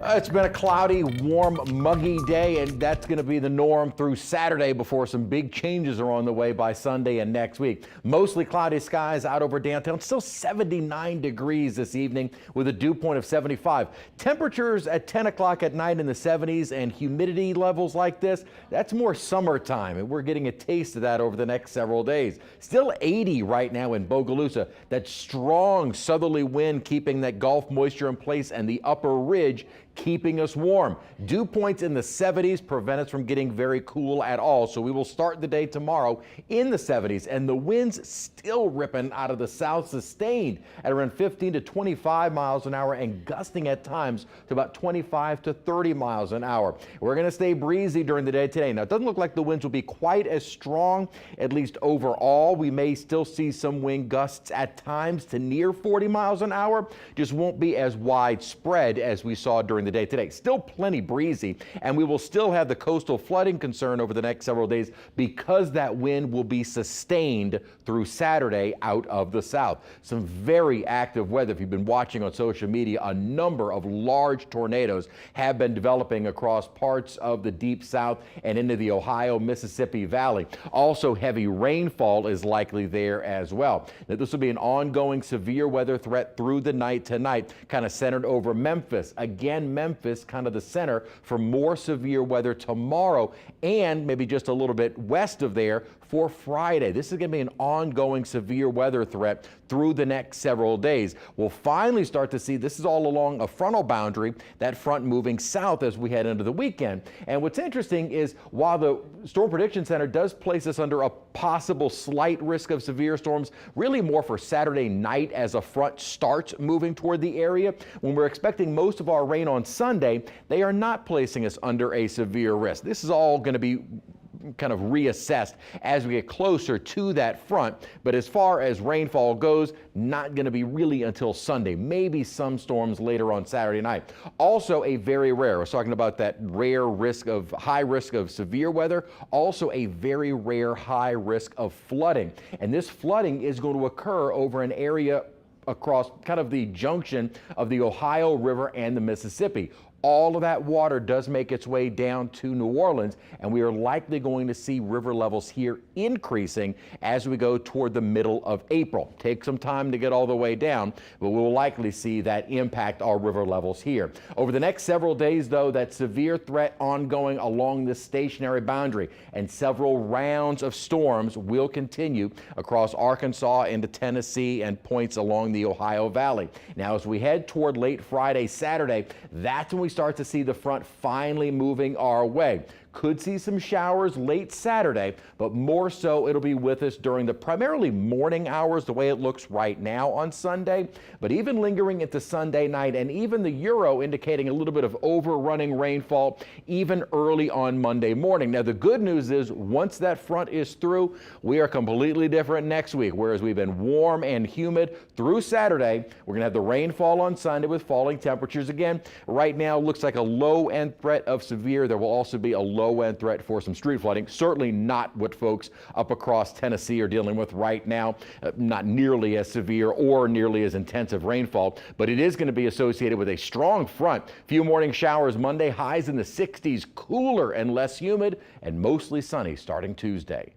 It's been a cloudy, warm, muggy day, and that's going to be the norm through Saturday before some big changes are on the way by Sunday and next week. Mostly cloudy skies out over downtown. Still 79 degrees this evening with a dew point of 75. Temperatures at 10 o'clock at night in the 70s, and humidity levels like this, that's more summertime, and we're getting a taste of that over the next several days. Still 80 right now in Bogalusa. That strong southerly wind keeping that Gulf moisture in place, and the upper ridge keeping us warm. Dew points in the 70s prevent us from getting very cool at all. So we will start the day tomorrow in the 70s, and the winds still ripping out of the south, sustained at around 15 to 25 miles an hour and gusting at times to about 25 to 30 miles an hour. We're going to stay breezy during the day today. Now, it doesn't look like the winds will be quite as strong, at least overall. We may still see some wind gusts at times to near 40 miles an hour. Just won't be as widespread as we saw during the day today. Still plenty breezy, and we will still have the coastal flooding concern over the next several days because that wind will be sustained through Saturday out of the south. Some very active weather. If you've been watching on social media, a number of large tornadoes have been developing across parts of the deep south and into the Ohio, Mississippi Valley. Also, heavy rainfall is likely there as well. Now, this will be an ongoing severe weather threat through the night tonight, kind of centered over Memphis. Again, Memphis kind of the center for more severe weather tomorrow, and maybe just a little bit west of there for Friday. This is going to be an ongoing severe weather threat through the next several days. We'll finally start to see, this is all along a frontal boundary, that front moving south as we head into the weekend. And what's interesting is while the Storm Prediction Center does place us under a possible slight risk of severe storms, really more for Saturday night as a front starts moving toward the area, when we're expecting most of our rain on Sunday, they are not placing us under a severe risk. This is all going to be kind of reassessed as we get closer to that front. But as far as rainfall goes, not going to be really until Sunday. Maybe some storms later on Saturday night. Also a very rare, I was talking about that rare risk of high risk of severe weather, also a very rare high risk of flooding. And this flooding is going to occur over an area across kind of the junction of the Ohio River and the Mississippi. All of that water does make its way down to New Orleans, and we are likely going to see river levels here increasing as we go toward the middle of April. Take some time to get all the way down, but we'll likely see that impact our river levels here. Over the next several days, though, that severe threat ongoing along this stationary boundary, and several rounds of storms will continue across Arkansas into Tennessee and points along the Ohio Valley. Now, as we head toward late Friday, Saturday, that's when we start to see the front finally moving our way. Could see some showers late Saturday, but more so it'll be with us during the primarily morning hours, the way it looks right now on Sunday, but even lingering into Sunday night, and even the Euro indicating a little bit of overrunning rainfall even early on Monday morning. Now, the good news is once that front is through, we are completely different next week. Whereas we've been warm and humid through Saturday, we're going to have the rainfall on Sunday with falling temperatures again. Right now, looks like a low-end threat of severe. There will also be a low-end threat for some street flooding. Certainly not what folks up across Tennessee are dealing with right now. Not nearly as severe or nearly as intensive rainfall, but it is going to be associated with a strong front. Few morning showers Monday, highs in the 60s, cooler and less humid, and mostly sunny starting Tuesday.